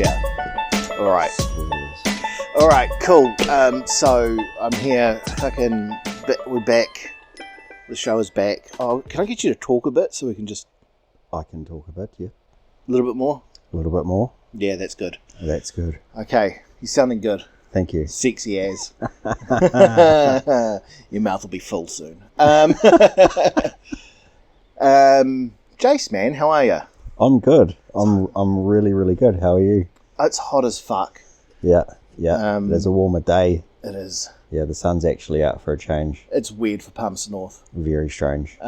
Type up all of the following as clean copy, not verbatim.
Yeah. All right. All right. Cool. So I'm here. We're back. The show is back. Oh, can I get you to talk a bit so we can just? I can talk a bit. Yeah. A little bit more. A little bit more. Yeah, that's good. That's good. Okay, you're sounding good. Thank you. Sexy as. Your mouth will be full soon. Jase, man, how are you? I'm good. I'm really, really good. How are you? It's hot as fuck. Yeah. There's a warmer day. It is. Yeah, the sun's actually out for a change. It's weird for Palmerston North. Very strange.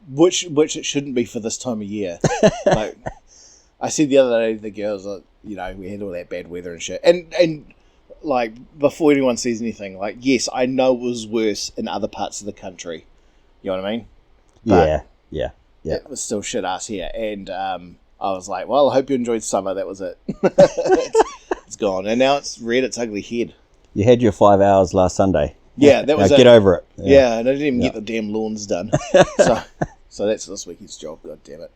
Which it shouldn't be for this time of year. Like, I said the other day to the girls, we had all that bad weather and shit. And like, before anyone says anything, like, yes, I know it was worse in other parts of the country. You know what I mean? But Yeah. It was still shit ass here. And I was like, well, I hope you enjoyed summer. That was it. It's gone. And now it's reared its ugly head. You had your 5 hours last Sunday. Yeah, that was now it. Get over it. Yeah, and I didn't even get the damn lawns done. So that's this weekend's job, god damn it.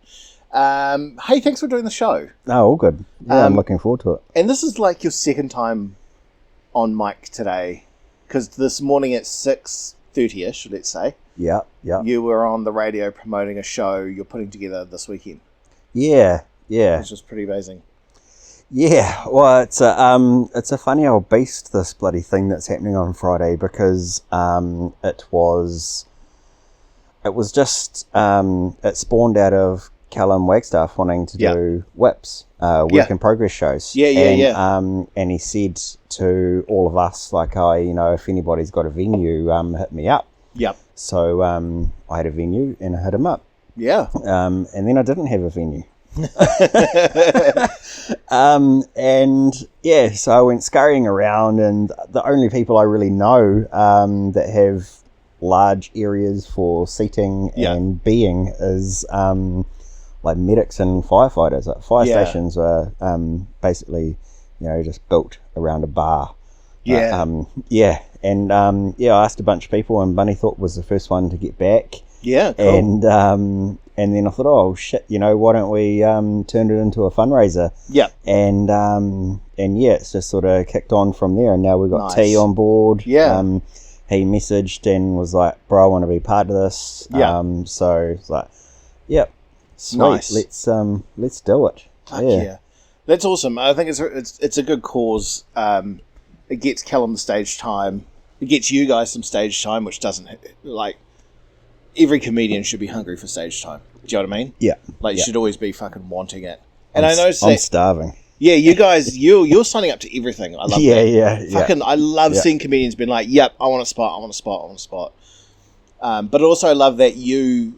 Hey, thanks for doing the show. Oh, all good. Yeah, I'm looking forward to it. And this is like your second time on mic today, because this morning at 6:30ish, let's say, Yeah. you were on the radio promoting a show you're putting together this weekend. Yeah. Which is pretty amazing. Yeah, well, it's a funny old beast, this bloody thing that's happening on Friday, because it spawned out of Callum Wagstaff wanting to do WIPs, work in progress shows. Yeah. And he said to all of us, like, if anybody's got a venue, hit me up. Yep. So I had a venue and I hit him up. Yeah. And then I didn't have a venue. So I went scurrying around, and the only people I really know that have large areas for seating and being is like medics and firefighters. Like fire stations are basically just built around a bar. I asked a bunch of people, and Bunnythorpe was the first one to get back. Yeah, cool. And then I thought, oh shit, why don't we turn it into a fundraiser? Yeah. And it's just sort of kicked on from there, and now we've got T on board. Yeah. He messaged and was like, bro, I want to be part of this. Yeah. So it's like, yep, sweet. Nice. Let's do it. Yeah. That's awesome. I think it's a good cause. It gets Callum the stage time. It gets you guys some stage time, which doesn't like. Every comedian should be hungry for stage time. Do you know what I mean? Yeah. Like, you should always be fucking wanting it. And I noticed I'm starving. Yeah, you guys, you're signing up to everything. I love that. Yeah. Fucking, I love seeing comedians being like, yep, I want a spot. But also I love that you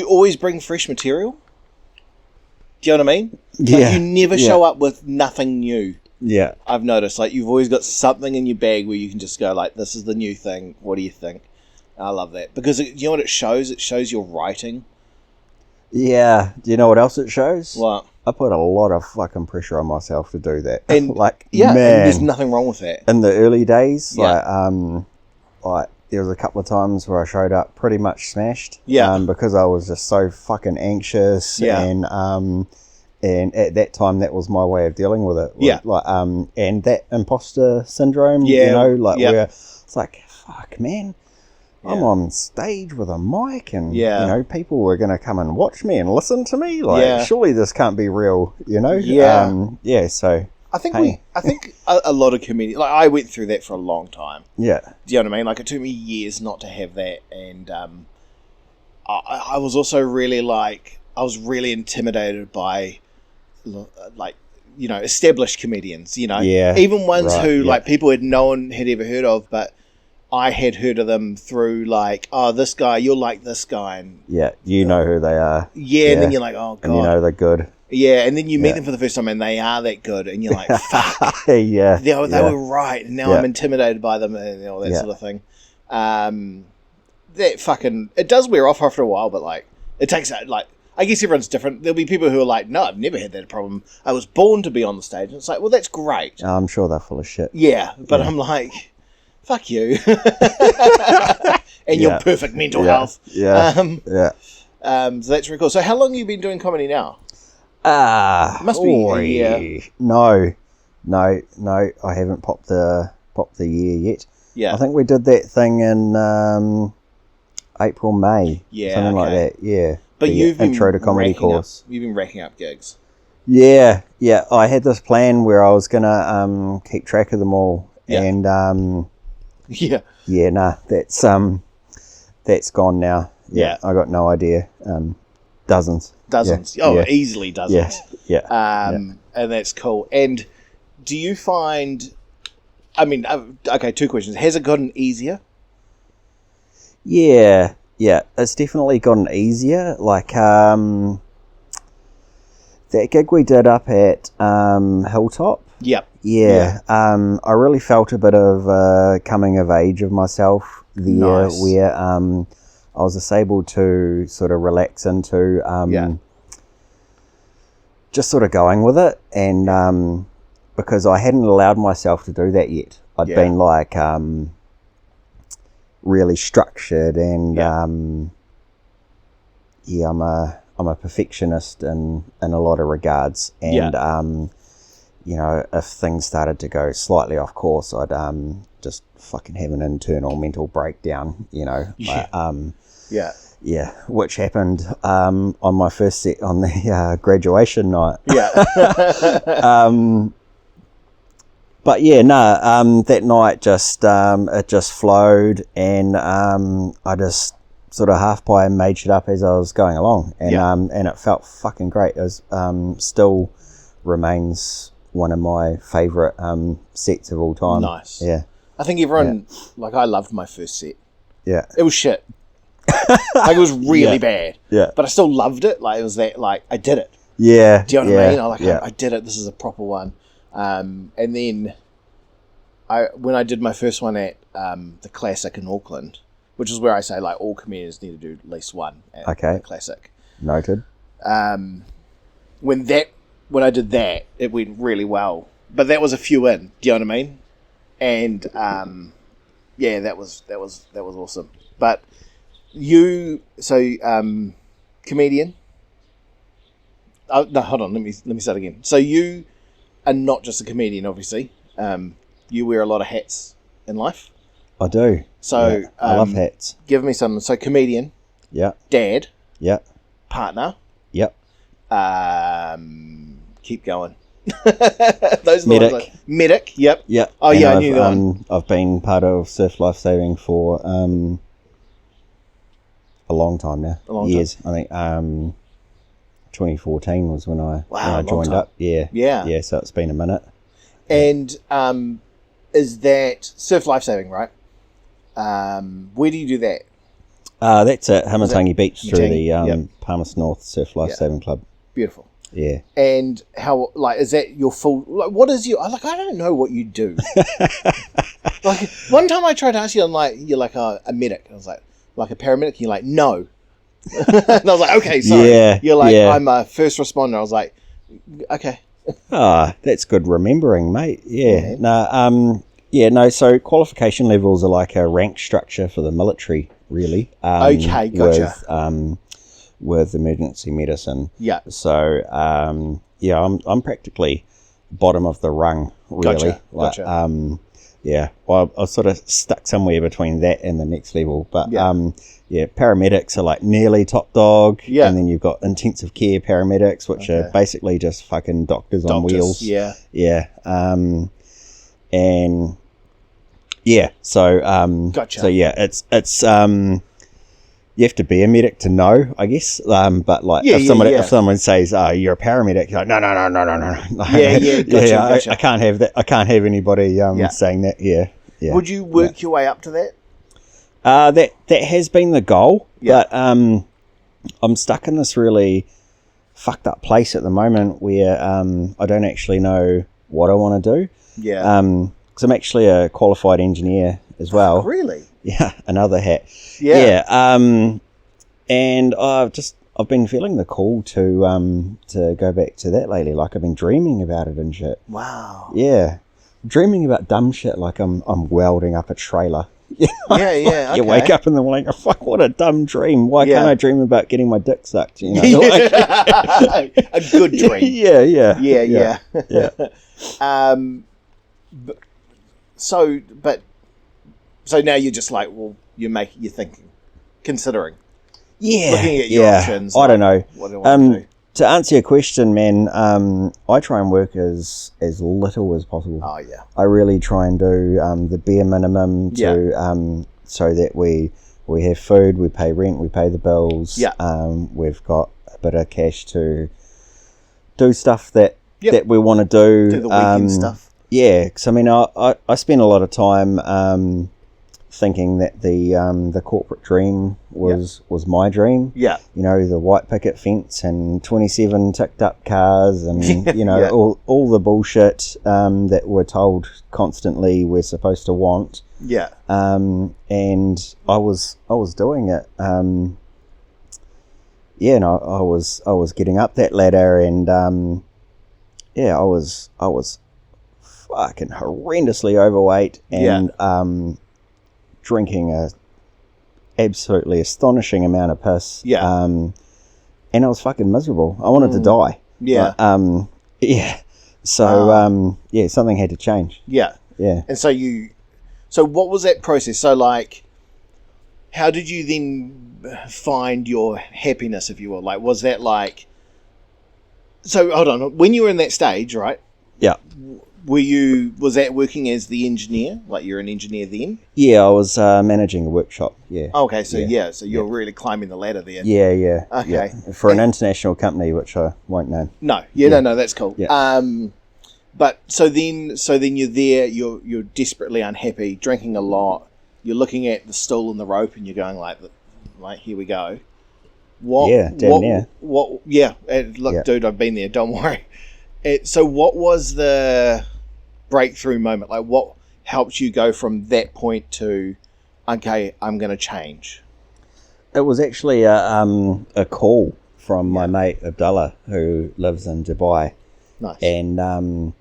always bring fresh material. Do you know what I mean? Yeah. Like, you never show up with nothing new. Yeah. I've noticed. Like, you've always got something in your bag where you can just go like, this is the new thing. What do you think? I love that, because you know what it shows? It shows your writing. Yeah. Do you know what else it shows? What? I put a lot of fucking pressure on myself to do that. And man, and there's nothing wrong with that. In the early days, like there was a couple of times where I showed up pretty much smashed. Yeah. Because I was just so fucking anxious. Yeah. And at that time, that was my way of dealing with it. Yeah. And that imposter syndrome. Yeah. Where it's like, fuck, man. Yeah. I'm on stage with a mic, and people were going to come and watch me and listen to me. Surely this can't be real, Yeah. So I think a lot of comedians, like, I went through that for a long time. Yeah. Do you know what I mean? Like, it took me years not to have that, and I was also really really intimidated by established comedians. Even ones who like people no one had ever heard of, but I had heard of them through like, oh, this guy, you're like this guy. And know who they are. Yeah, and then you're like, oh, God. And they're good. Yeah, and then you meet them for the first time and they are that good. And you're like, fuck. They were right. And now I'm intimidated by them and all that sort of thing. It does wear off after a while, but like, it takes, like, I guess everyone's different. There'll be people who are like, no, I've never had that problem. I was born to be on the stage. And it's like, well, that's great. I'm sure they're full of shit. Yeah, but I'm like... Fuck you. And your perfect mental health. So that's really cool. So how long have you been doing comedy now? Must be a year. No, I haven't popped the year yet. Yeah. I think we did that thing in April, May. Yeah, something like okay. that. Yeah. But The you've been intro to comedy course. You've been racking up gigs. Yeah. I had this plan where I was gonna keep track of them all, Yeah. and Yeah. that's gone now. Yeah. I got no idea. Dozens. Yeah. Oh, Yeah. easily dozens. Yeah. And that's cool. And do you find? I mean, okay. 2 questions. Has it gotten easier? Yeah, it's definitely gotten easier. Like that gig we did up at Hilltop. Yep. Yeah. I really felt a bit of coming of age of myself there, Nice. where I was just able to sort of relax into just sort of going with it, and because I hadn't allowed myself to do that yet. I'd been like really structured, and I'm a perfectionist in a lot of regards, and if things started to go slightly off course, I'd just fucking have an internal mental breakdown, which happened on my first set on the graduation night. But that night just it just flowed, and I just sort of half pie made shit up as I was going along, and it felt fucking great. It was still remains one of my favourite sets of all time. Nice. Yeah. I think everyone I loved my first set. Yeah. It was shit. It was really bad. Yeah. But I still loved it. It was that I did it. Yeah. Do you know what I mean? I I did it. This is a proper one. And then when I did my first one at the Classic in Auckland, which is where I say all comedians need to do at least one at the Classic. Noted. When I did that, it went really well. But that was a few in. Do you know what I mean? And that was awesome. But comedian. No, hold on. Let me start again. So you are not just a comedian, obviously. You wear a lot of hats in life. I do. So I love hats. Give me some. So comedian. Yeah. Dad. Yeah. Partner. Yep. Keep going. Those Medic. Medic. Yep. Yep. Oh, and I knew that one. I've been part of Surf Life Saving for a long time now. Years. I think 2014 was when I joined up. Yeah. Yeah. So it's been a minute. And is that Surf Life Saving, right? Where do you do that? That's at Hamatangi Beach through the Palmerston North Surf Life Saving Club. Beautiful. Yeah. And how is that your full? What is your? I don't know what you do. One time I tried to ask you, you're like a medic. I was like a paramedic. And you're like, no. And I was like, okay, sorry. Yeah. You're like, I'm a first responder. I was like, okay. That's good remembering, mate. Yeah. No. So qualification levels are like a rank structure for the military, really. Okay, gotcha. With emergency medicine. Yeah. So I'm practically bottom of the rung, really. Gotcha. Well, I was sort of stuck somewhere between that and the next level, but paramedics are like nearly top dog, and then you've got intensive care paramedics, which are basically just fucking doctors on wheels. So gotcha. So it's you have to be a medic to know, I guess. But if someone says, you're a paramedic, you're like, no. Gotcha. I can't have that. I can't have anybody saying that. Yeah. Would you work your way up to that? That has been the goal, but I'm stuck in this really fucked up place at the moment where I don't actually know what I want to do. Yeah. Because I'm actually a qualified engineer as well. Really? Yeah, another hat. Yeah. And I've been feeling the call to go back to that lately. Like I've been dreaming about it and shit. Wow. Yeah, dreaming about dumb shit like I'm welding up a trailer. Yeah. You wake up in the morning, oh, fuck, what a dumb dream. Why can't I dream about getting my dick sucked? You know, a good dream. Yeah. So now you're just like, well, you're thinking, considering, Yeah, looking at your options. I don't know. What do I want to do? To answer your question, man, I try and work as little as possible. Oh yeah. I really try and do the bare minimum to so that we have food, we pay rent, we pay the bills. Yeah. We've got a bit of cash to do stuff that we want to do. Do the weekend stuff. Yeah, because I mean, I spend a lot of time thinking that the corporate dream was my dream. Yeah. You know, the white picket fence and 27 ticked up cars and, you know, all the bullshit that we're told constantly we're supposed to want. Yeah. And I was doing it. And I was getting up that ladder and I was fucking horrendously overweight and drinking a absolutely astonishing amount of piss. Yeah. And I was fucking miserable. I wanted to die. Yeah. So something had to change. Yeah. Yeah. And so what was that process? So like, how did you then find your happiness, if you will? Like, was that like, so hold on, when you were in that stage, right? Yeah. Was that working as the engineer? Like you're an engineer then? Yeah, I was managing a workshop. Yeah. Okay, so so you're really climbing the ladder there. Yeah. Okay. Yeah. For an international company, which I won't name. No. No, that's cool. Yeah. But so then you're there. You're desperately unhappy, drinking a lot. You're looking at the stool and the rope, and you're going like here we go. Damn near. Look, dude, I've been there. Don't worry. So what was the breakthrough moment? Like, what helped you go from that point to, okay, I'm going to change? It was actually a call from my mate Abdullah, who lives in Dubai. Nice. And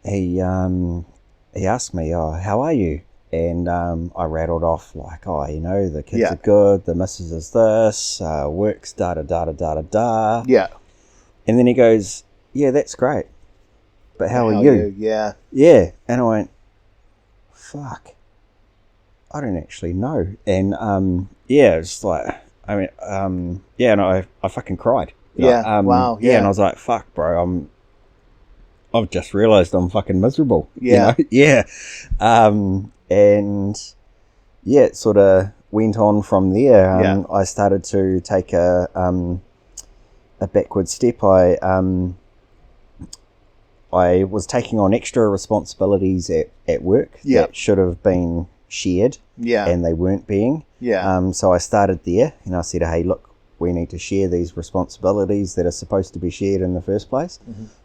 he asked me, "Oh, how are you?" And I rattled off like, "Oh, you know, the kids are good. The missus is this. Works da da da da da da." Yeah. And then he goes, "Yeah, that's great. But how are you?" Yeah. Yeah. And I went, "Fuck. I don't actually know." And it's like, I mean, and I fucking cried. Yeah. Wow. Yeah. Yeah. And I was like, "Fuck, bro. I've just realised I'm fucking miserable." Yeah. You know? Yeah. And it sort of went on from there. I started to take a backward step. I was taking on extra responsibilities at work that should have been shared, and they weren't being. So I started there, and I said, "Hey, look, we need to share these responsibilities that are supposed to be shared in the first place."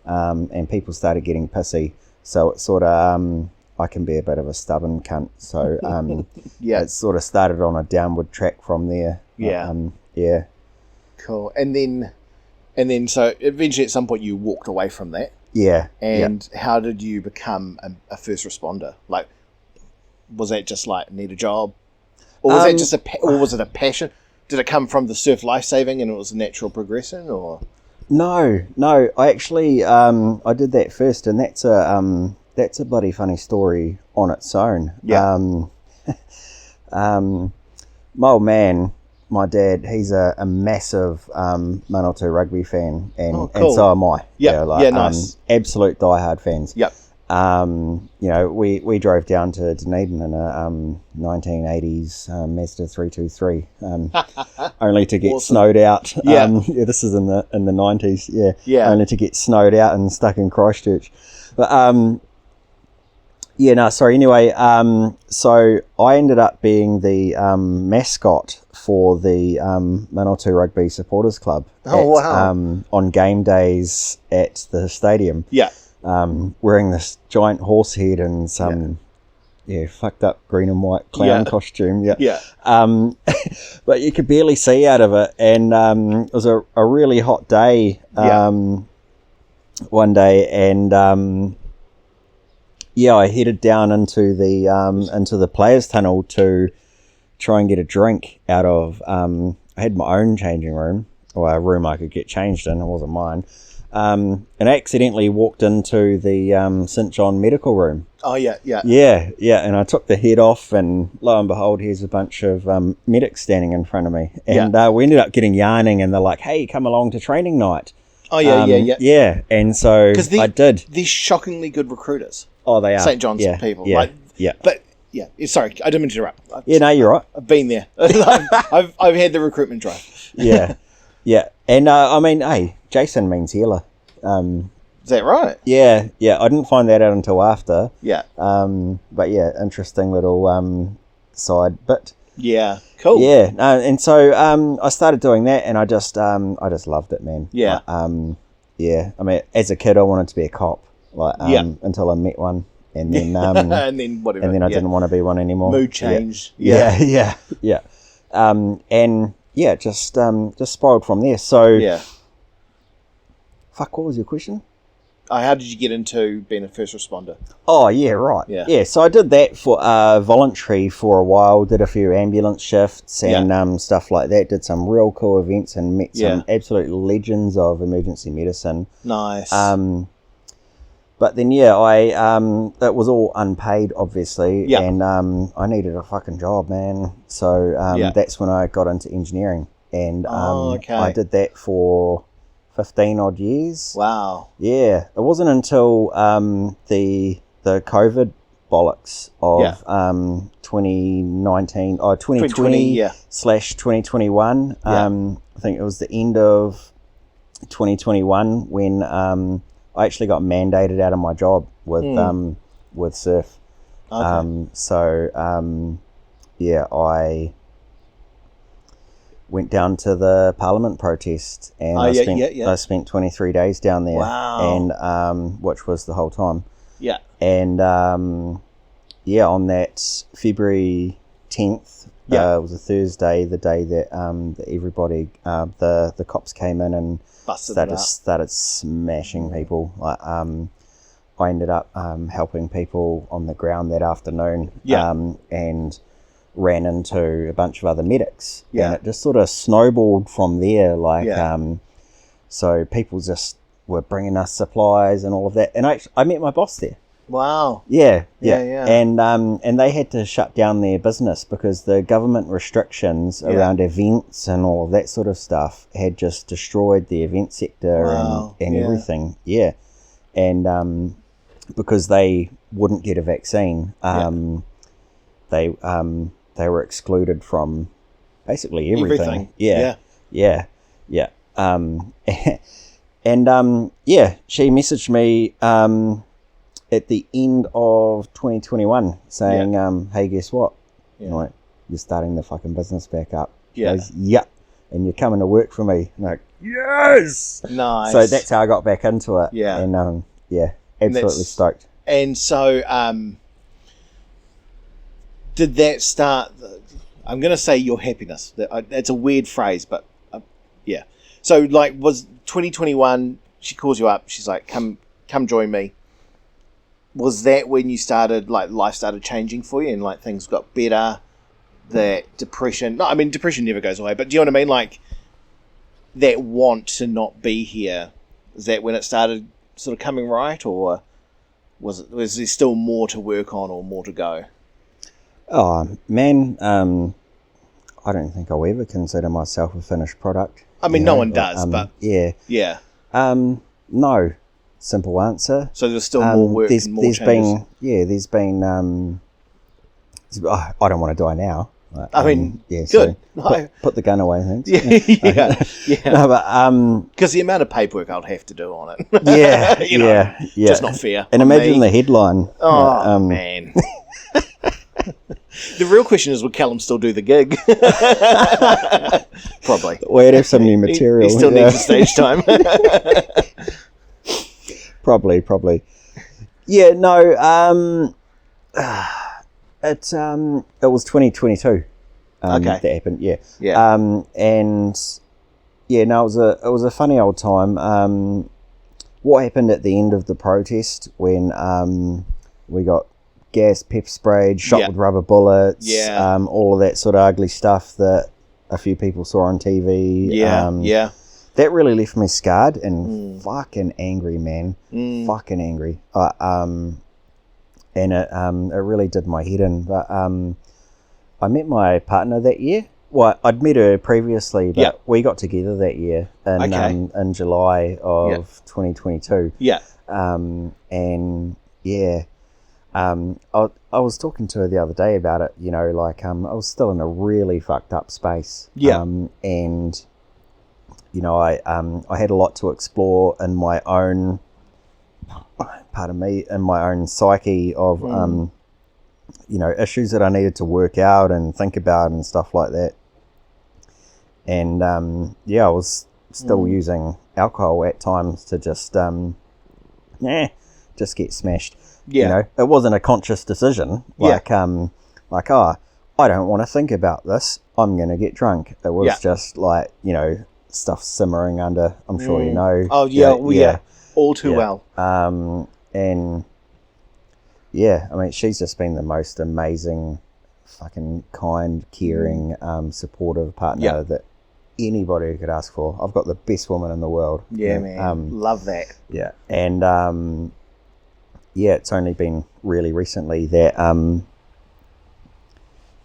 And people started getting pissy. So it sort of, I can be a bit of a stubborn cunt. So it sort of started on a downward track from there. Cool. And then so eventually at some point you walked away from that. Yeah. And how did you become a first responder? Like, was that just like need a job? Or was that just or was it a passion? Did it come from the surf lifesaving and it was a natural progression, or? No. I actually I did that first, and that's a bloody funny story on its own. Yeah. My old man, my dad, he's a massive Manawatu rugby fan, and so am I. Nice. Absolute diehard fans. Yep. We drove down to Dunedin in a 1980s Mazda 323, only to get awesome. snowed out. Yeah. This is in the 90s. Yeah. Yeah. Only to get snowed out and stuck in Christchurch. But anyway, so I ended up being the mascot for the Manawatu Rugby Supporters Club. On game days at the stadium. Yeah. Wearing this giant horse head and some fucked up green and white clown costume. Yeah. But you could barely see out of it, and it was a really hot day one day, and I headed down into the players' tunnel to try and get a drink out of. I had my own changing room, or a room I could get changed in. It wasn't mine. And I accidentally walked into the St John medical room. Oh, yeah. Yeah, and I took the head off, and lo and behold, here's a bunch of medics standing in front of me. And we ended up getting yarning, and they're like, hey, come along to training night. Oh, yeah. Yeah, and so I did. They're shockingly good recruiters. Oh, they are. St John's people. Yeah, But, yeah, sorry, I didn't mean to interrupt. No, you're right. I've been there. I've had the recruitment drive. Yeah. And, I mean, hey, Jason means healer. Is that right? Yeah. I didn't find that out until after. Yeah. But yeah, interesting little side. But yeah, cool. Yeah. And so I started doing that, and I just loved it, man. Yeah. Yeah. I mean, as a kid, I wanted to be a cop, until I met one, and then and then whatever. And then I didn't want to be one anymore. Mood change. Yeah. And yeah, just spiraled from there. So yeah. Fuck, what was your question? How did you get into being a first responder? Oh, yeah, right. Yeah, so I did that for voluntary for a while, did a few ambulance shifts and stuff like that, did some real cool events and met some absolute legends of emergency medicine. Nice. But then, it was all unpaid, obviously, and I needed a fucking job, man. So that's when I got into engineering, and I did that for 15 odd years. Wow. Yeah. It wasn't until the COVID bollocks of 2019 or 2020 / 2021. I think it was the end of 2021 when I actually got mandated out of my job with surf. Okay. I went down to the Parliament protest, and I spent 23 days down there. Wow. And which was the whole time. Yeah. And on that February 10th, it was a Thursday, the day that everybody, the cops came in and started smashing people. I ended up helping people on the ground that afternoon. And ran into a bunch of other medics, and it just sort of snowballed from there. So people just were bringing us supplies and all of that, and I met my boss there. Wow. Yeah. And they had to shut down their business because the government restrictions around events and all of that sort of stuff had just destroyed the event sector and everything. Yeah. And because they wouldn't get a vaccine, they were excluded from basically everything. Yeah. She messaged me at the end of 2021 saying, hey, guess what? Like, you're starting the fucking business back up. She goes, and you're coming to work for me. I'm like, yes! Nice. So that's how I got back into it. Yeah. And absolutely stoked. And so did that start, I'm going to say your happiness. That's a weird phrase, but So like was 2021, she calls you up, she's like, come join me. Was that when you started, like life started changing for you and like things got better? That depression, depression never goes away, but do you know what I mean? Like that want to not be here, is that when it started sort of coming right, or was there still more to work on or more to go? Oh, man, I don't think I'll ever consider myself a finished product. No one does, but... Yeah. Yeah. No. Simple answer. So there's still more work and more changes? There's been... I don't want to die now. Good. So put the gun away, thanks. Yeah. No, but... Because the amount of paperwork I'd have to do on it. Yeah. Just not fair. And imagine the headline. Oh, man. The real question is, would Callum still do the gig? Probably. We'd have some new material. He still needs the stage time. Probably. Yeah, no, it was 2022 that happened, yeah. It was a funny old time. What happened at the end of the protest when we got gas, pepper sprayed, shot with rubber bullets, all of that sort of ugly stuff that a few people saw on TV. That really left me scarred and fucking angry, man. Fucking angry. And it really did my head in. But I met my partner that year. Well, I'd met her previously, but we got together that year in July of 2022. I was talking to her the other day about it, you know, like I was still in a really fucked up space. And, you know, I had a lot to explore in my own, in my own psyche of, you know, issues that I needed to work out and think about and stuff like that. And, I was still using alcohol at times to just get smashed. You know, it wasn't a conscious decision. I don't want to think about this. I'm going to get drunk. It was just like, you know, stuff simmering under, I'm sure you know. Oh, all too well. And I mean, she's just been the most amazing, fucking kind, caring, supportive partner that anybody could ask for. I've got the best woman in the world. Man. Love that. And it's only been really recently that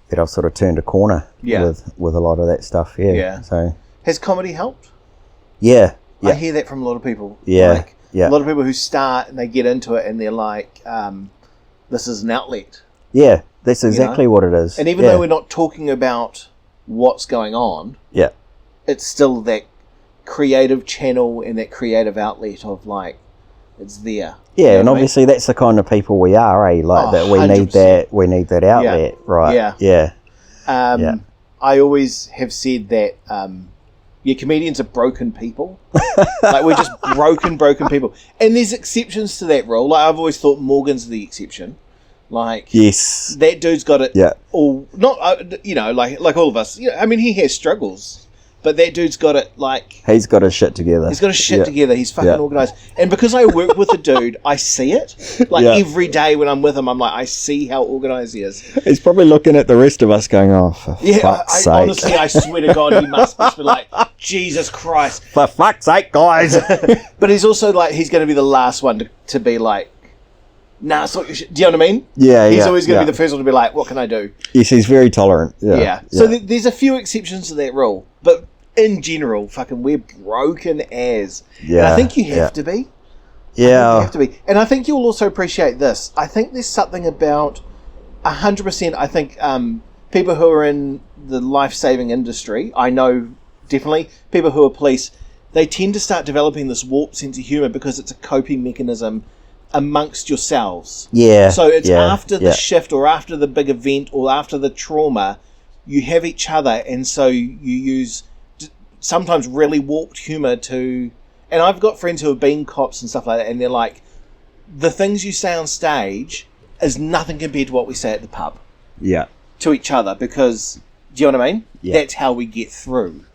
that I've sort of turned a corner with a lot of that stuff. So has comedy helped? I hear that from a lot of people. A lot of people who start and they get into it and they're like, this is an outlet. That's exactly what it is. And even though we're not talking about what's going on, it's still that creative channel and that creative outlet of like, it's there. And obviously that's the kind of people we are, like that we 100%. need that outlet, right? I always have said that comedians are broken people. Like we're just broken people. And there's exceptions to that rule. Like I've always thought Morgan's the exception. Like that dude's got it all, not you know, like all of us. I mean he has struggles. But that dude's got it, like... He's got his shit together. He's got his shit together. He's fucking organised. And because I work with the dude, I see it. Like, every day when I'm with him, I'm like, I see how organised he is. He's probably looking at the rest of us going, oh, for fuck's sake. Honestly, I swear to God, he must be like, Jesus Christ. For fuck's sake, guys. But he's also like, he's going to be the last one to be like, nah, it's not your shit. Do you know what I mean? He's always going to be the first one to be like, what can I do? Yes, he's very tolerant. So there's a few exceptions to that rule. But in general, fucking, we're broken as. And I think you have to be. You have to be. And I think you'll also appreciate this. I think there's something about 100%. I think people who are in the life-saving industry, I know definitely, people who are police, they tend to start developing this warped sense of humour because it's a coping mechanism amongst yourselves. So it's after the shift or after the big event or after the trauma, you have each other, and so you use sometimes really warped humour to... And I've got friends who have been cops and stuff like that, and they're like, the things you say on stage is nothing compared to what we say at the pub. To each other, because, do you know what I mean? That's how we get through.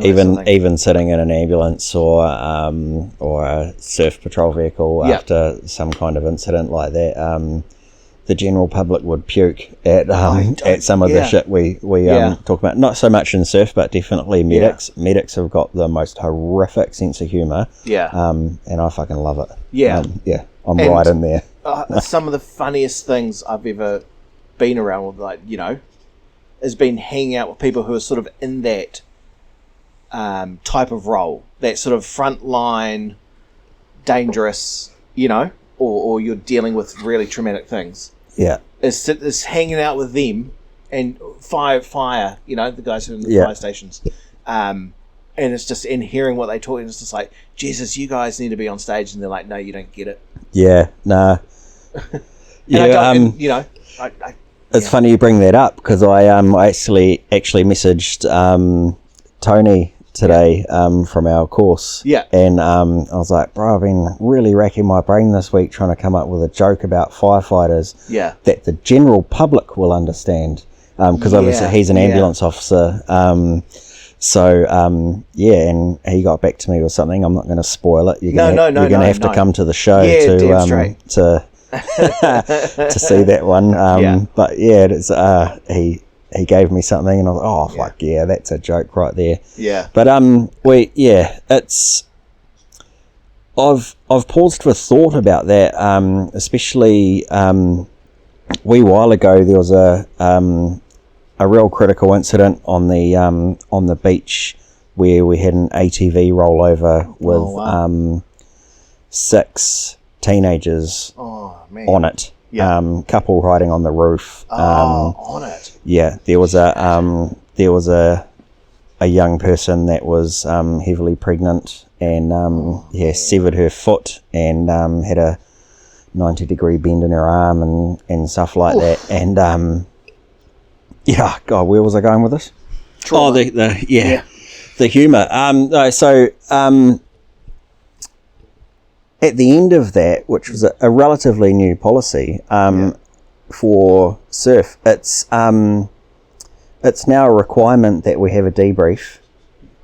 Even sitting in an ambulance or a surf patrol vehicle after some kind of incident like that, the general public would puke at some of the shit we talk about. Not so much in surf, but definitely medics. Medics have got the most horrific sense of humour. And I fucking love it. I'm right in there. Some of the funniest things I've ever been around with, like, you know, has been hanging out with people who are sort of in that type of role, that sort of frontline, dangerous, you know, or you're dealing with really traumatic things. Is hanging out with them and fire, you know, the guys who are in the fire stations. And it's just in hearing what they talk, and it's just like, Jesus, you guys need to be on stage, and they're like, no, you don't get it. It's funny you bring that up, because I actually messaged Tony today from our course. And I was like, bro, I've been really racking my brain this week trying to come up with a joke about firefighters that the general public will understand, because obviously he's an ambulance officer. And he got back to me with something. I'm not going to spoil it. You're going to have to come to the show to see that one. But yeah, it's he gave me something, and I was like, oh fuck yeah, that's a joke right there. Yeah. But it's. I've paused for thought about that, especially a wee while ago. There was a real critical incident on the beach where we had an ATV rollover with 6 teenagers on it. Couple riding on the roof. On it. Yeah, there was a young person that was heavily pregnant and severed her foot and had a 90-degree bend in her arm and stuff like that. And God, where was I going with this? Trauma. The humour. At the end of that, which was a relatively new policy for surf, it's now a requirement that we have a debrief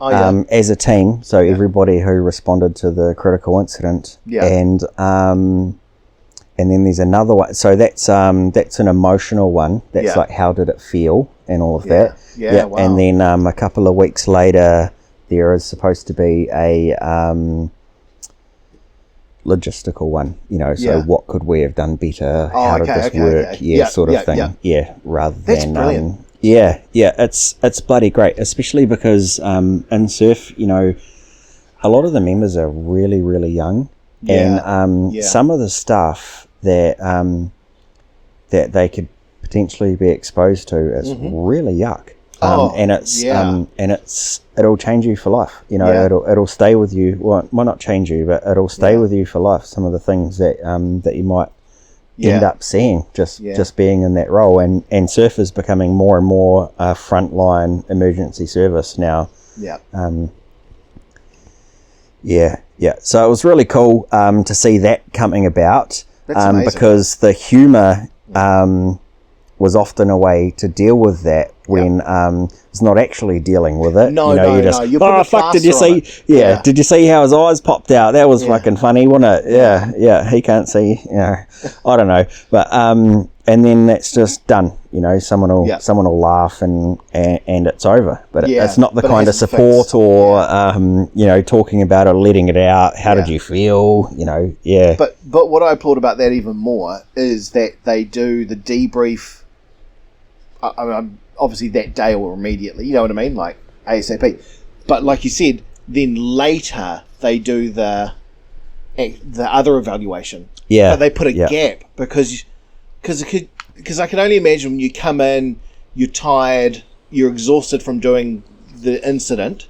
as a team. So everybody who responded to the critical incident, and then there's another one. So that's an emotional one. That's like, how did it feel and all of that. Wow. And then a couple of weeks later, there is supposed to be a logistical one, so what could we have done better, how did this work, sort of thing. Rather that's than brilliant. It's bloody great, especially because in surf, a lot of the members are really, really young, and some of the stuff that that they could potentially be exposed to is really yuck. It'll change you for life. It'll stay with you. Well, not change you, but it'll stay with you for life. Some of the things that that you might end up seeing just being in that role, and surf is becoming more and more a frontline emergency service now. So it was really cool to see that coming about, because the humour was often a way to deal with that when it's not actually dealing with it. You just, oh fuck, did you see? Did you see how his eyes popped out? That was fucking funny, wasn't it? Yeah, he can't see. I don't know, but and then that's just done. Someone will laugh and it's over. But it's not the kind of support or talking about it, letting it out. How did you feel? But what I applaud about that even more is that they do the debrief. I mean, obviously that day or immediately, you know what I mean, like ASAP. But like you said, then later they do the other evaluation. But they put a gap because I can only imagine when you come in, you're tired, you're exhausted from doing the incident.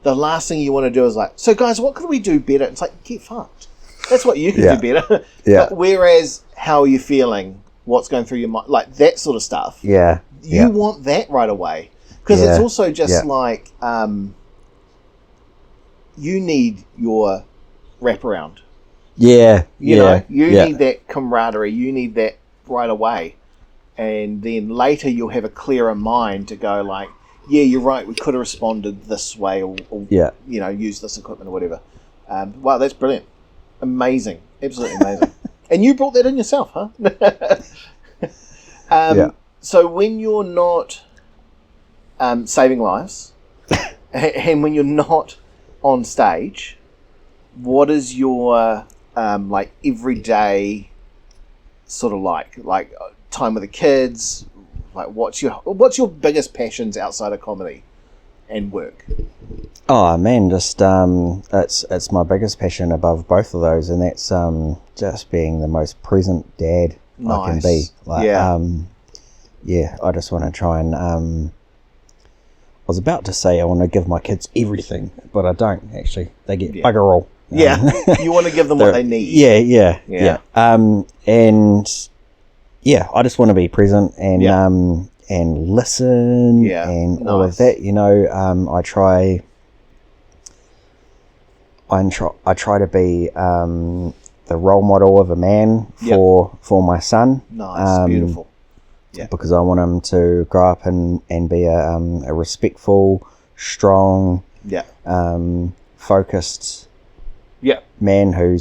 The last thing you want to do is like, so guys, what could we do better? It's like, get fucked. That's what you can do better. But whereas, how are you feeling? What's going through your mind? Like that sort of stuff. You want that right away, because it's also just like you need your wraparound. You need that camaraderie. You need that right away, and then later you'll have a clearer mind to go like, yeah, you're right. We could have responded this way, or use this equipment or whatever. Wow, that's brilliant, amazing, absolutely amazing. And you brought that in yourself, huh? So when you're not saving lives, and when you're not on stage, what is your like everyday sort of like time with the kids? Like what's your biggest passions outside of comedy and work? Oh man, just it's my biggest passion above both of those, and that's just being the most present dad I can be. Like, I just want to try and I was about to say I want to give my kids everything, but I don't actually. They get bugger all. You want to give them what they need. And I just want to be present and listen and all of that. I try to be the role model of a man for my son. Nice, beautiful. Because I want him to grow up and be a respectful, strong, focused man who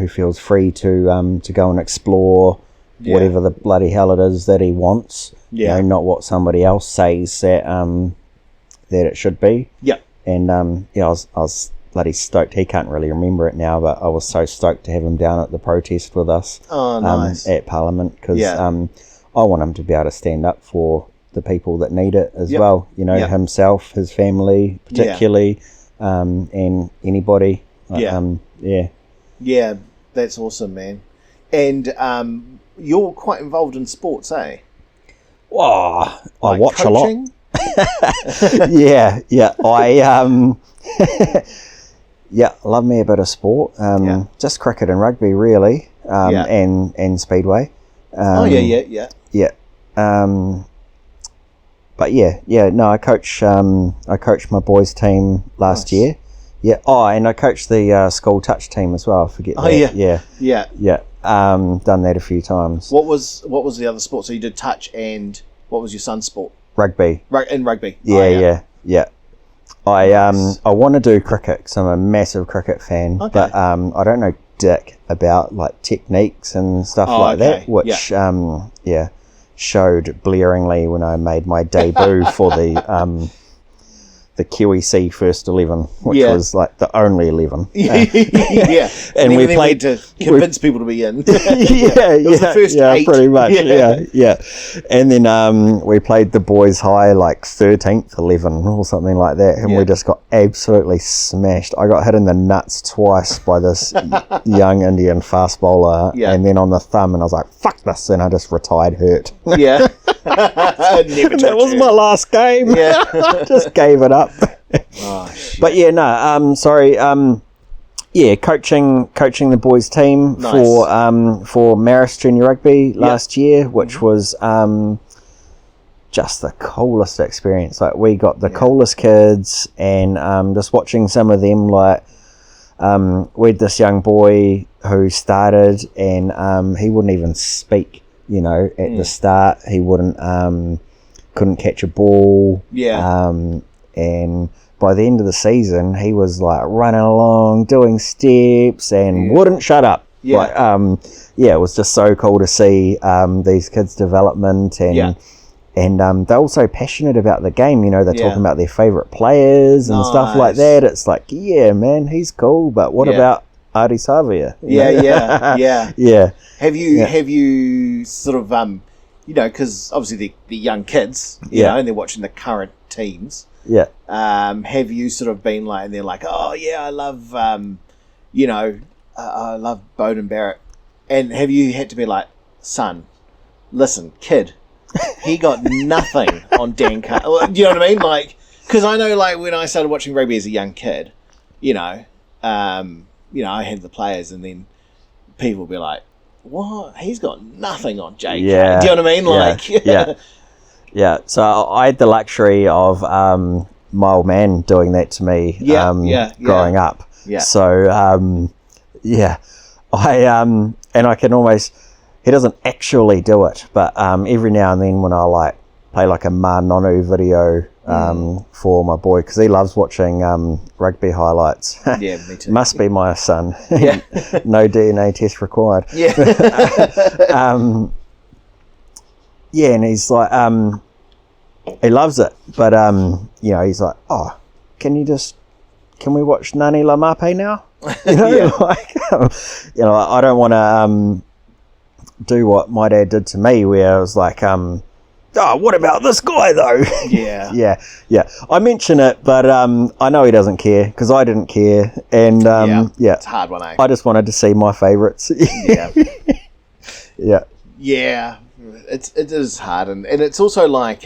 feels free to go and explore whatever the bloody hell it is that he wants. You know, not what somebody else says that it should be. And I was bloody stoked. He can't really remember it now, but I was so stoked to have him down at the protest with us. At Parliament, because I want him to be able to stand up for the people that need it as well. You know, himself, his family, particularly, and anybody. Yeah, that's awesome, man. And you're quite involved in sports, eh? Oh, I watch coaching? A lot. yeah. I love me a bit of sport. Just cricket and rugby, really, and speedway. Yeah. But no, I coached my boys' team last year. Yeah. Oh, and I coached the school touch team as well. I forget that. Yeah. Done that a few times. What was the other sport? So you did touch, and what was your son's sport? Rugby. Rugby. Yeah. I want to do cricket because I'm a massive cricket fan, but I don't know dick about like techniques and stuff like that, which showed blaringly when I made my debut for the QEC first 11, which was like the only 11. And we played to convince people to be in. The first 8. Pretty much. Yeah. And then we played the boys high like 13th 11 or something like that, and we just got absolutely smashed. I got hit in the nuts twice by this young Indian fast bowler, and then on the thumb, and I was like, "Fuck this!" and I just retired hurt. That was my last game. I just gave it up. But sorry. Coaching the boys team for Marist Junior Rugby last year, which was just the coolest experience. Like, we got the coolest kids, and just watching some of them, like we had this young boy who started, and he wouldn't even speak. You know, at the start, he couldn't catch a ball. And by the end of the season, he was like running along, doing steps, and wouldn't shut up. It was just so cool to see these kids' development, and they're also passionate about the game. You know, they're talking about their favourite players and stuff like that. It's like, man, he's cool, but what about Adi Savia? Have you sort of because obviously the young kids, you know, and they're watching the current teams. Have you sort of been like, and they're like, oh yeah, I love I love Bowden Barrett, and have you had to be like, son, listen, kid, he got nothing on Dan Carr. Do you know what I mean? Like, because I know, like, when I started watching rugby as a young kid, I had the players, and then people would be like, what? He's got nothing on JK. Do you know what I mean? Like, So I had the luxury of my old man doing that to me growing up. So I can almost, he doesn't actually do it, but every now and then when I like play like a Ma Nonu video for my boy, because he loves watching rugby highlights. Me too. Must be my son. No DNA test required. And he's like, he loves it, but he's like, oh, can we watch Nani Lamape now? I don't want to do what my dad did to me, where I was like, oh, what about this guy though? I mention it, but I know he doesn't care, because I didn't care, and it's a hard one, eh? I just wanted to see my favourites. It is hard, and it's also like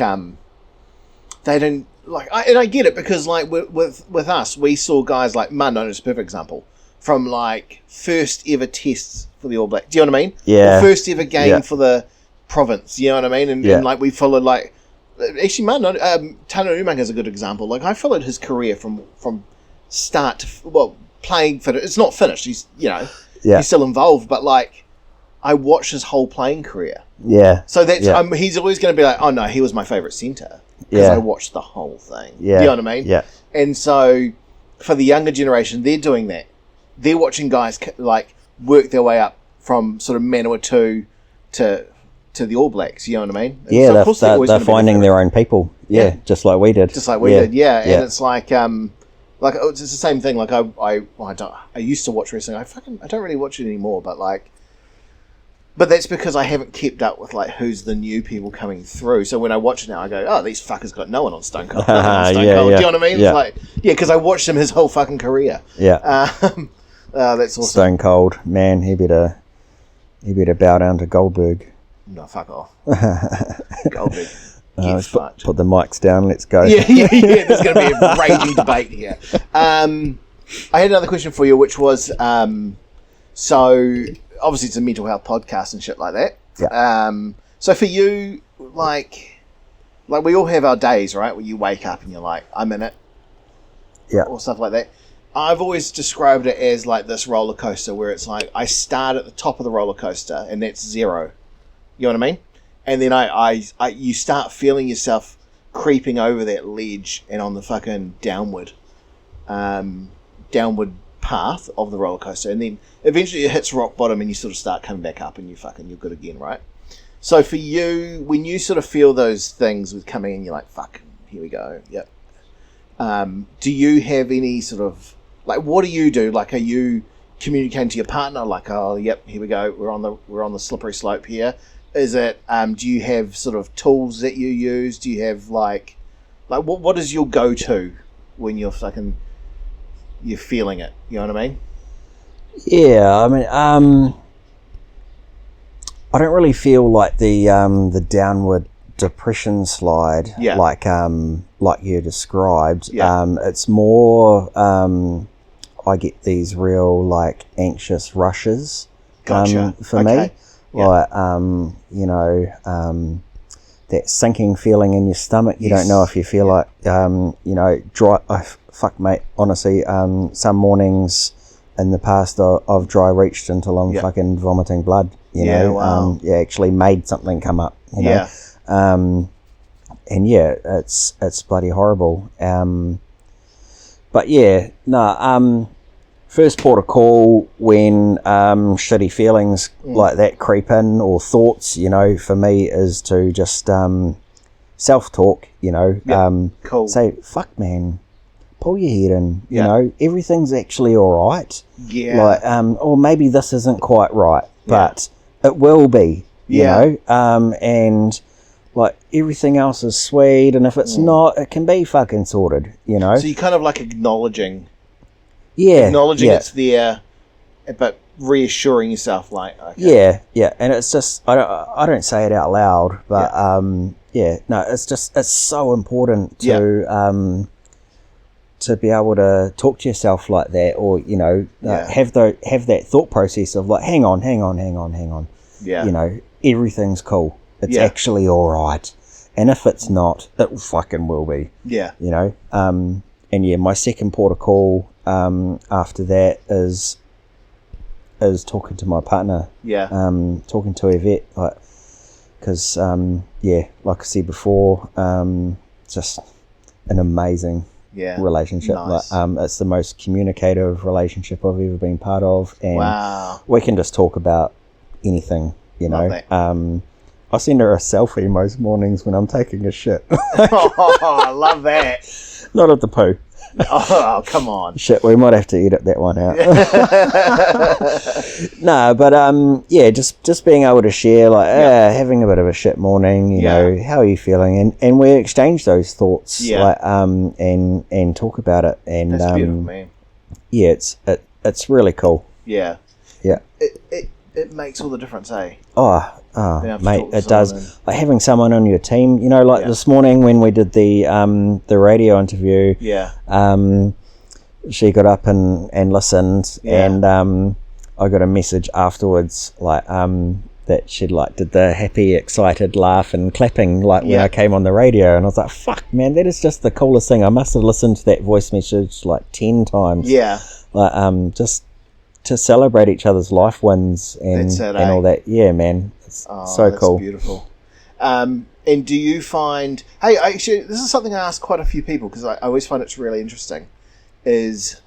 they don't like, and I get it, because like with us, we saw guys like Mano is a perfect example, from like first ever tests for the All Blacks. Do you know what I mean? Or first ever game for the province. You know what I mean? And like we followed, like, actually Tana Umang is a good example. Like, I followed his career from start to playing for it. It's not finished. He's he's still involved, but like I watched his whole playing career. So that's he's always going to be like, oh no, he was my favourite centre, because I watched the whole thing. Do you know what I mean? And so for the younger generation, they're doing that. they're watching guys like work their way up from sort of Manawatu to the All Blacks. You know what I mean? Yeah, so of course they're finding their own people. Yeah, just like we did. Just like we did. Yeah, and it's like it's the same thing. Like I used to watch wrestling. I don't really watch it anymore. But that's because I haven't kept up with like who's the new people coming through. So when I watch it now, I go, oh, these fuckers got no one on Stone Cold. Nothing on Stone Cold. Do you know what I mean? Yeah. It's like, because I watched him his whole fucking career. Yeah. That's awesome. Stone Cold, man. He better bow down to Goldberg. No, fuck off. Goldberg. Put the mics down. Let's go. Yeah. There's going to be a raging debate here. I had another question for you, which was, so obviously it's a mental health podcast and shit like that. Yeah. So for you, like we all have our days, right? Where you wake up and you're like, I'm in it. Yeah. Or stuff like that. I've always described it as like this roller coaster where it's like I start at the top of the roller coaster and that's zero. You know what I mean? And then you start feeling yourself creeping over that ledge and on the fucking downward path of the roller coaster, and then eventually it hits rock bottom and you sort of start coming back up and you're good again, right? So for you, when you sort of feel those things with coming in, you're like, fuck, here we go. Yep. Do you have any sort of like, what do you do? Like, are you communicating to your partner like, oh, yep, here we go, we're on the slippery slope here? Is it do you have sort of tools that you use? Do you have like what is your go-to when you're feeling it? You know what I mean? Yeah, I mean, I don't really feel like the downward depression slide, like you described. Yeah. It's more I get these real like anxious rushes. Gotcha. For me. Like, that sinking feeling in your stomach. You don't know if you feel like, dry. Fuck, mate. Honestly, some mornings in the past I've dry reached until I'm fucking vomiting blood. You know, wow. Actually made something come up. You know, and it's bloody horrible. But yeah, no. First port of call when shitty feelings like that creep in, or thoughts, for me is to just self-talk, cool. Say, fuck man, pull your head in, you know, everything's actually all right. Yeah. Like, or maybe this isn't quite right, but it will be, you know, and like everything else is sweet, and if it's not, it can be fucking sorted, you know. So you kind of like acknowledging it's there, but reassuring yourself, like, okay. Yeah, and it's just I don't say it out loud, but it's so important to be able to talk to yourself like that, or have that thought process of like, hang on, everything's cool, it's actually all right, and if it's not, it fucking will be, and my second port of call after that is talking to my partner, talking to Yvette, like, because like I said before, just an amazing relationship. Nice. Like, it's the most communicative relationship I've ever been part of, and we can just talk about anything, I send her a selfie most mornings when I'm taking a shit. I love that. Not at the poo. Oh, come on. Shit, we might have to edit that one out. No, but just being able to share, like, having a bit of a shit morning, how are you feeling? And we exchange those thoughts, like, and talk about it. And that's beautiful, man. Yeah, it's really cool. Yeah. Yeah. It makes all the difference, eh? Oh, mate, it does. Like having someone on your team, this morning when we did the radio interview, she got up and listened, and I got a message afterwards, like that she'd like did the happy, excited laugh and clapping like when I came on the radio, and I was like, fuck, man, that is just the coolest thing. I must have listened to that voice message like 10 times. Yeah. Like just to celebrate each other's life wins and all that. Yeah, man. It's so cool. That's beautiful. And do you find... Hey, actually, this is something I ask quite a few people, because I always find it's really interesting, is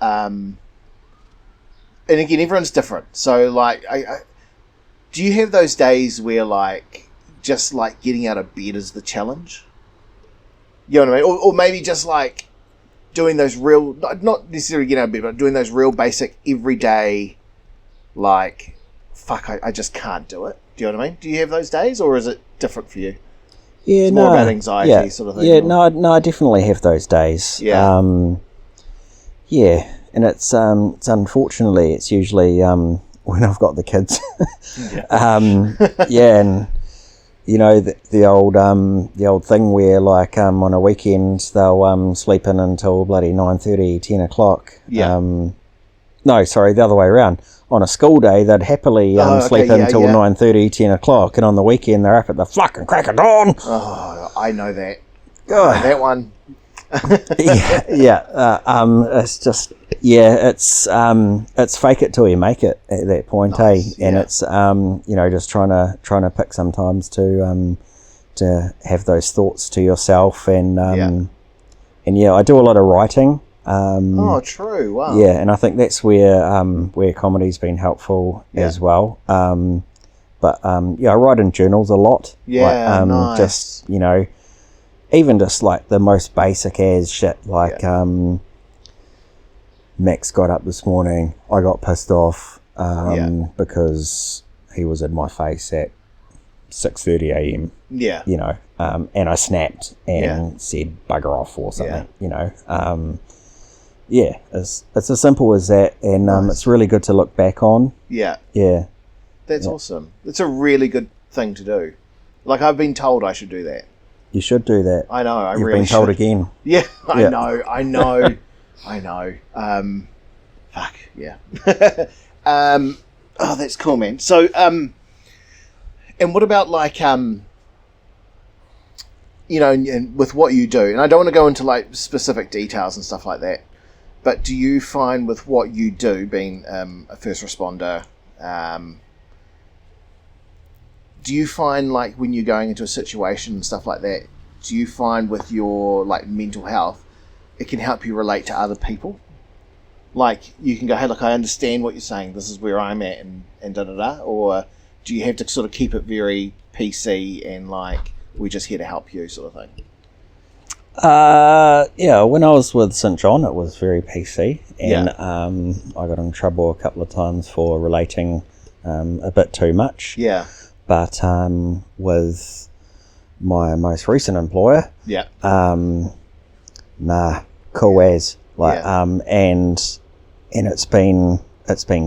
and again, everyone's different. So, like, do you have those days where, like, just, like, getting out of bed is the challenge? You know what I mean? Or maybe just, like, doing those real, not necessarily getting out of bed, but doing those real basic, everyday, like, fuck, I just can't do it. Do you know what I mean? Do you have those days, or is it different for you? Yeah, it's more about anxiety sort of thing. Yeah, no, I definitely have those days. Yeah. Yeah, and it's unfortunately it's usually when I've got the kids. Yeah, and you know the old thing where like on a weekend they'll sleep in until bloody 9:30, 10 o'clock. Yeah. No, sorry, the other way around. On a school day, they'd happily sleep until 9:30, 10 o'clock, and on the weekend they're up at the fucking crack of dawn. Oh, I know that. I know that one. It's just it's fake it till you make it at that point, nice, And it's just trying to pick sometimes to have those thoughts to yourself, and I do a lot of writing. True. Wow. Yeah, and I think that's where comedy's been helpful as well. But I write in journals a lot. Yeah, nice. Just even just like the most basic as shit, like Max got up this morning. I got pissed off because he was in my face at 6:30 a.m. Yeah, and I snapped and said bugger off or something. It's as simple as that, and nice. It's really good to look back on. Yeah, that's Yeah. awesome. It's a really good thing to do. Like, I've been told I should do that. You should do that. I know. You've really been told should. again. Yeah, I know. I know. Fuck yeah. That's cool, man. So, and what about like and with what you do, and I don't want to go into like specific details and stuff like that, but do you find with what you do, being a first responder, do you find like when you're going into a situation and stuff like that, do you find with your like mental health, it can help you relate to other people? Like you can go, hey, look, I understand what you're saying. This is where I'm at, and da da da. Or do you have to sort of keep it very PC and like we're just here to help you, sort of thing? When I was with St. John, it was very PC, and I got in trouble a couple of times for relating a bit too much. Yeah. But with my most recent employer, cool as and it's been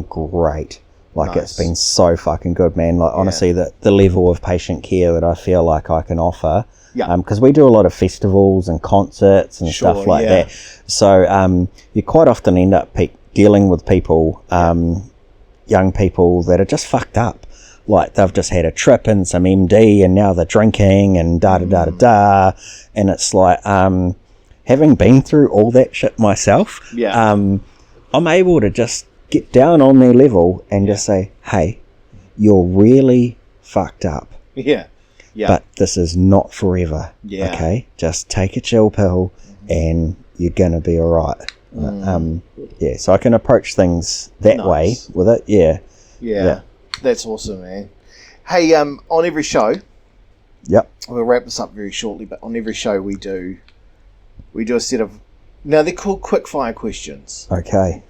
great. Like nice. It's been so fucking good, man. Like honestly, the level of patient care that I feel like I can offer. Yeah. Because we do a lot of festivals and concerts and stuff like that. So you quite often end up dealing with people, young people that are just fucked up. Like they've just had a trip and some MD and now they're drinking and da-da-da-da-da. And it's like, having been through all that shit myself, I'm able to just get down on their level and just say, hey, you're really fucked up. Yeah. Yeah. But this is not forever. Yeah. Okay? Just take a chill pill and you're going to be all right. So I can approach things that way with it. Yeah. That's awesome, man. Hey, on every show, we'll wrap this up very shortly, but on every show we do a set of, now they're called quick fire questions. Okay.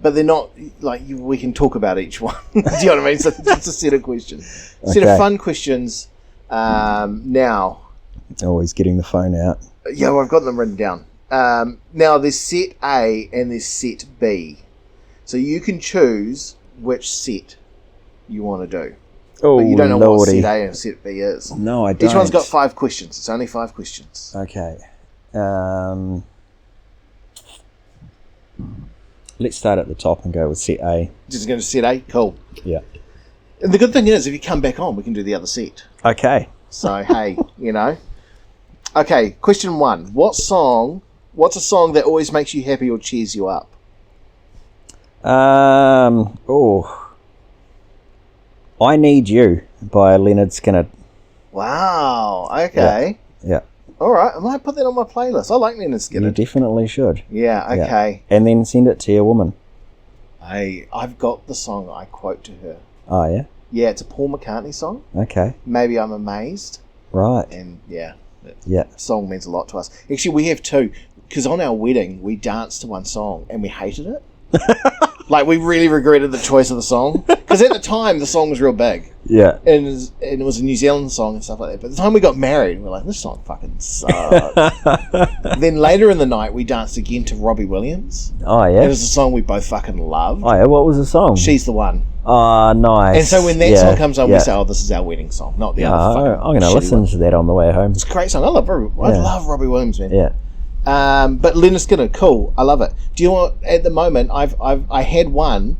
But they're not like we can talk about each one. Do you know what I mean? So it's a set of questions, set of fun questions. Now, always getting the phone out. Yeah, well, I've got them written down. Now there's set A and there's set B, so you can choose which set you want to do. Oh, but you don't know Lordy. what set A and set B is. No, I don't. Each one's got 5 questions. It's only 5 questions. Okay. Let's start at the top and go with set A. Just going to set A? Cool. Yeah. And the good thing is, if you come back on, we can do the other set. Okay. So, hey, Okay, question 1. What's a song that always makes you happy or cheers you up? I Need You by Leonard Skinner. Wow, okay. Yeah. All right, I might put that on my playlist. I like Leonard Skinner. You definitely should. Yeah, okay. And then send it to your woman. I've got the song I quote to her. Oh, yeah? Yeah, it's a Paul McCartney song. Okay. Maybe I'm Amazed. Right. And yeah. Yeah. Song means a lot to us. Actually, we have two. Because on our wedding, we danced to one song and we hated it. Like, we really regretted the choice of the song. Because at the time, the song was real big. Yeah. And it was a New Zealand song and stuff like that. But the time we got married, we're like, this song fucking sucks. Then later in the night, we danced again to Robbie Williams. Oh, yeah? It was a song we both fucking loved. Oh, yeah? What was the song? She's the One. Oh, nice. And so when that song comes on, we say, oh, this is our wedding song, not the other fucking I'm going to listen to that on the way home. It's a great song. I love Robbie Williams, man. Yeah. But Leonard Skinner, cool. I love it. Do you know what? At the moment, I had one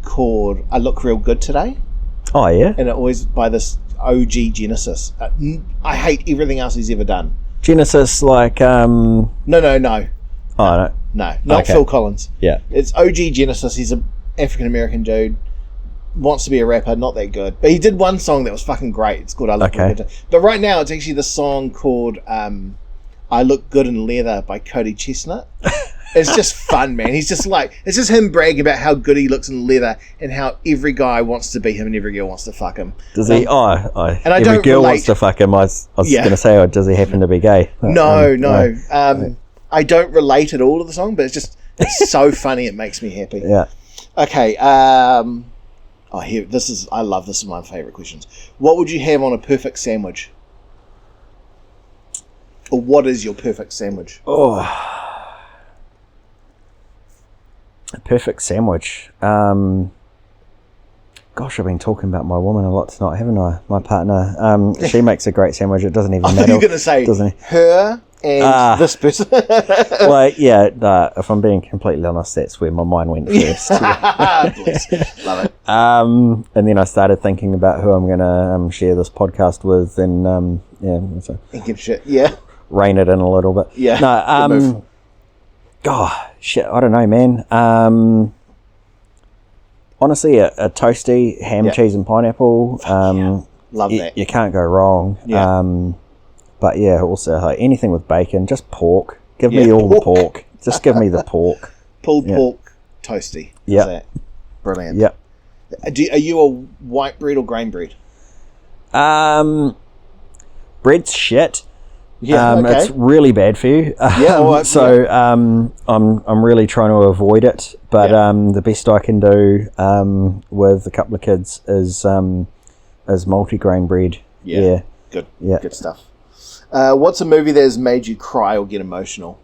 called "I Look Real Good Today." Oh yeah, and it was by this OG Genesis. I hate everything else he's ever done. Genesis, like No. Oh No, not Okay. Phil Collins. Yeah, it's OG Genesis. He's an African American dude. Wants to be a rapper, not that good. But he did one song that was fucking great. It's called "I Look Real Good Today." But right now, it's actually the song called "I Look Good in Leather" by Cody Chestnut. It's just fun, man. He's just like, it's just him bragging about how good he looks in leather and how every guy wants to be him and every girl wants to fuck him. Does he? And every don't girl relate. wants to fuck him. I was going to say, does he happen to be gay? No. I don't relate at all to the song, but it's so funny. It makes me happy. Yeah. Okay. I love this. Is one of my favorite questions. What would you have on a perfect sandwich? Or what is your perfect sandwich? Oh. A perfect sandwich. Gosh, I've been talking about my woman a lot tonight, haven't I? My partner. She makes a great sandwich. It doesn't even matter. You're going to say doesn't her and this person. Well, yeah. If I'm being completely honest, that's where my mind went first. Bless. Love it. And then I started thinking about who I'm going to share this podcast with, and so Thinking shit. Yeah. rein it in a little bit. Yeah. No. Oh shit! I don't know, man. Honestly, a toasty ham, cheese, and pineapple. Love that. You can't go wrong. Yeah. But yeah, also like anything with bacon, just pork. Give me all the pork. Just give me the pork. Pulled pork toasty. Yeah. Brilliant. Yep. Are you a white bread or grain bread? Bread's shit. Yeah, okay. It's really bad for you. So I'm really trying to avoid it. But the best I can do with a couple of kids is multi-grain bread. Yeah. Good. Yeah. Good stuff. What's a movie that has made you cry or get emotional?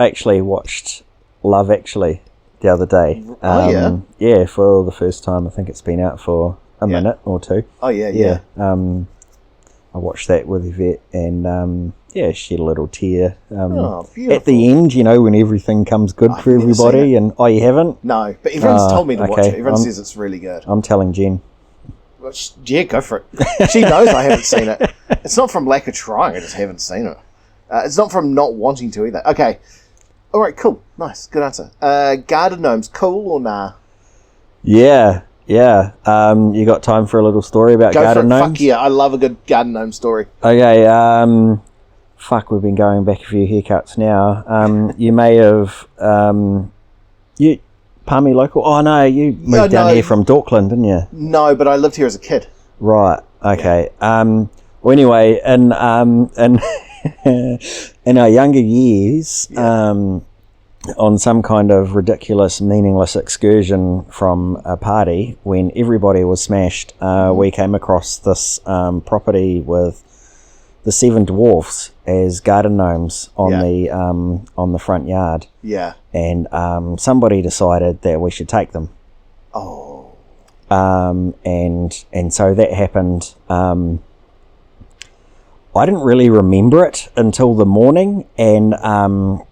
Actually watched Love Actually the other day. Yeah, for the first time. I think it's been out for a minute or two. Oh yeah. I watched that with Yvette, and shed a little tear beautiful. at the end, when everything comes good for everybody. And you haven't? No, but everyone's told me to watch it. Everyone says it's really good. I'm telling Jen. Well, yeah, go for it. She knows I haven't seen it. It's not from lack of trying, I just haven't seen it. It's not from not wanting to either. Okay. All right, cool. Nice. Good answer. Garden gnomes, cool or nah? Yeah. You got time for a little story about garden gnomes? Fuck yeah, I love a good garden gnome story. Okay, we've been going back a few haircuts now. You may have, Palmy local? Oh no, you moved down here from Dorkland, didn't you? No, but I lived here as a kid. Right, okay. Well anyway, in in our younger years, on some kind of ridiculous, meaningless excursion from a party, when everybody was smashed, we came across this property with the 7 dwarfs as garden gnomes on the front yard. Yeah. And somebody decided that we should take them. Oh. And so that happened. I didn't really remember it until the morning, and so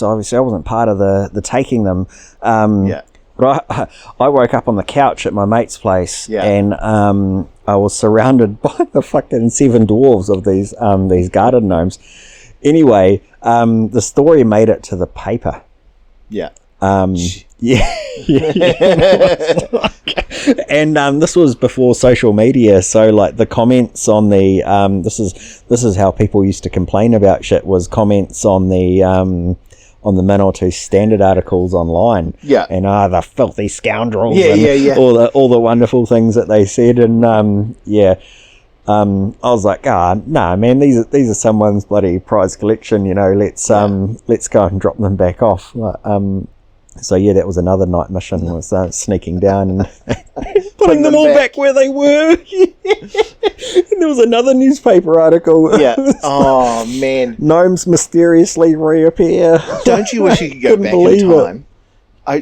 obviously I wasn't part of the taking them. But I woke up on the couch at my mate's place, and I was surrounded by the fucking 7 dwarves of these garden gnomes. Anyway, the story made it to the paper. Yeah. And And this was before social media, so like the comments on the this is how people used to complain about shit, was comments on the Min or Two standard articles online. Yeah. And the filthy scoundrels. Yeah, and yeah. all the wonderful things that they said, and I was like, nah, man, these are someone's bloody prize collection, let's go and drop them back off. So yeah, that was another night mission, was sneaking down and putting them all back where they were. And there was another newspaper article. Yeah. Oh man. Gnomes mysteriously reappear. Don't you wish you could go back in time?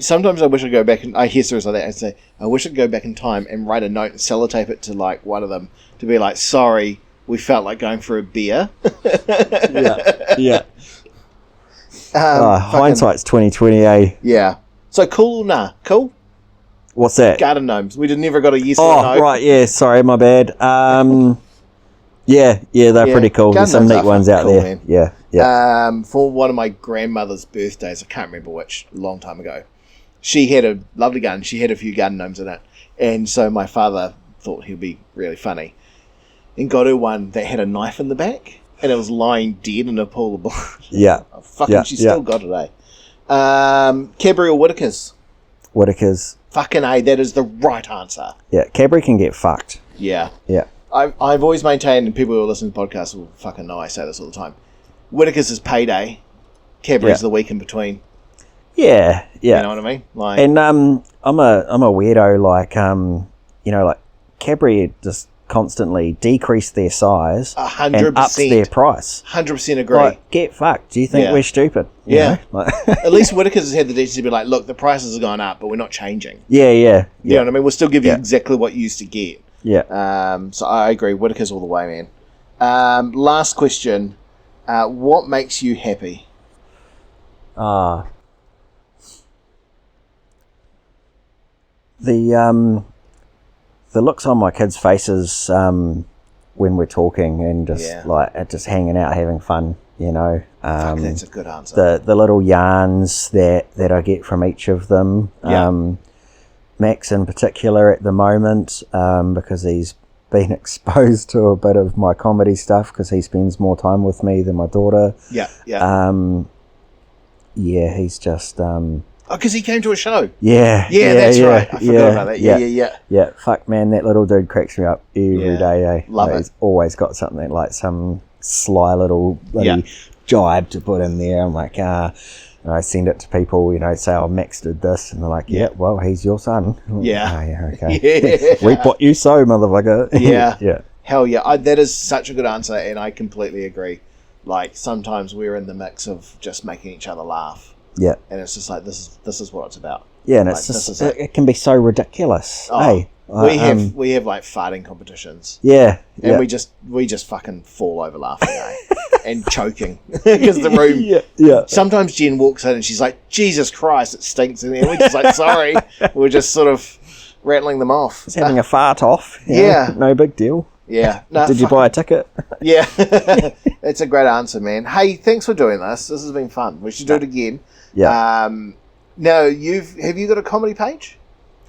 Sometimes I wish I'd go back and I hear stories like that and say, I wish I'd go back in time and write a note and sellotape it to like one of them to be like, sorry, we felt like going for a beer. Yeah. Hindsight's 2020, eh? Yeah. So cool or nah? Cool? What's that? Garden gnomes. We never got a yes or no. Oh, right, yeah, sorry, my bad. Yeah, they're pretty cool. There's some neat ones out there. Man. Yeah. For one of my grandmother's birthdays, I can't remember which, a long time ago, she had a lovely garden. She had a few garden gnomes in it. And so my father thought he'd be really funny and got her one that had a knife in the back. And it was lying dead in a pool of blood. Yeah. She still got it, eh? Cadbury or Whittaker's? Whittaker's. Fucking A, that is the right answer. Yeah, Cadbury can get fucked. Yeah. Yeah. I've always maintained, and people who listen to podcasts will fucking know I say this all the time, Whittaker's is payday, Cadbury's the week in between. Yeah. You know what I mean? Like, and I'm a weirdo, like Cadbury just constantly decrease their size 100%. and ups their price. 100% agree. Like, get fucked. Do you think we're stupid? You know? At least Whittaker's has had the decency to be like, look, the prices have gone up, but we're not changing. Yeah. You know what I mean? We'll still give you exactly what you used to get. Yeah. So I agree. Whittaker's all the way, man. Last question. What makes you happy? The looks on my kids' faces when we're talking and just hanging out, having fun, That's a good answer. The little yarns that I get from each of them. Max in particular at the moment, because he's been exposed to a bit of my comedy stuff because he spends more time with me than my daughter. He's just... because he came to a show. Yeah, that's right. I forgot about that. Yeah. Fuck, man, that little dude cracks me up every day. Eh? Love it. He's always got something, like some sly little bloody jibe to put in there. I'm like, and I send it to people, say, oh, Max did this, and they're like, well, he's your son. Okay. Reap what you sow, motherfucker. Yeah. Hell yeah. That is such a good answer, and I completely agree. Like, sometimes we're in the mix of just making each other laugh. Yeah. And it's just like, this is what it's about. Yeah, and it's just, it can be so ridiculous. Hey, we have like farting competitions. Yeah. And we just fucking fall over laughing, and choking because the room. Yeah. Sometimes Jen walks in and she's like, Jesus Christ, it stinks in there. We're just like, sorry. We're just sort of rattling them off. Just having a fart off. No big deal. Yeah. No, Did you buy a ticket? Yeah. That's a great answer, man. Hey, thanks for doing this. This has been fun. We should do it again. Yeah. Now, have you got a comedy page?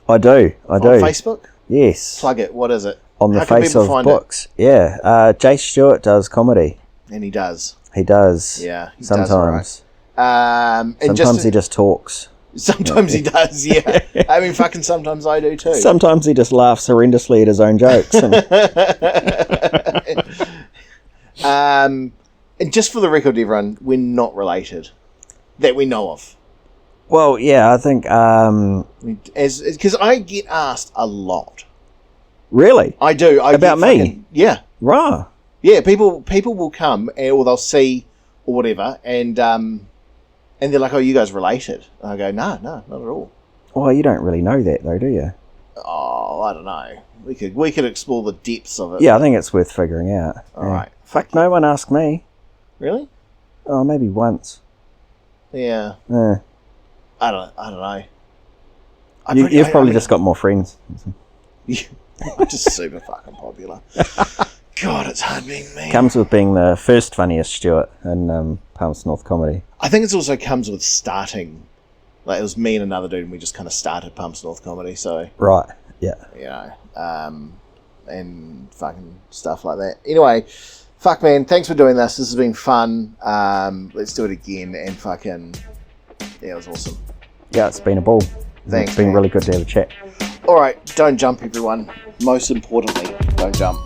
I do. On Facebook? Yes. Plug it. What is it? On the Face of Books. Yeah. Jase Stewart does comedy. And he does. He does. Yeah. He sometimes. Does, and sometimes he just talks. Sometimes he does, yeah. I mean, fucking sometimes I do too. Sometimes he just laughs horrendously at his own jokes. And just for the record, everyone, we're not related. That we know of. Well, yeah, I think... Because I get asked a lot. Really? I do. About me? Yeah. Right. Yeah, people will come, or they'll see, or whatever, and they're like, oh, you guys related? And I go, no, not at all. Well, you don't really know that, though, do you? Oh, I don't know. We could explore the depths of it. Yeah, I think it's worth figuring out. All right. Fuck, no one asked me. Really? Oh, maybe once. Yeah. I don't know. You've probably just got more friends. I'm just super fucking popular. God, it's hard being me. Comes with being the first funniest Stewart in Palmerston North Comedy. I think it also comes with starting. Like, it was me and another dude, and we just kind of started Palmerston North Comedy, so... Right. Yeah. You know, and fucking stuff like that. Anyway, fuck man, thanks for doing this. This has been fun. Let's do it again, and fucking, yeah, it was awesome. Yeah, it's been a ball. Thanks, It's been man. really good to have a chat. All right, don't jump, everyone. Most importantly, don't jump.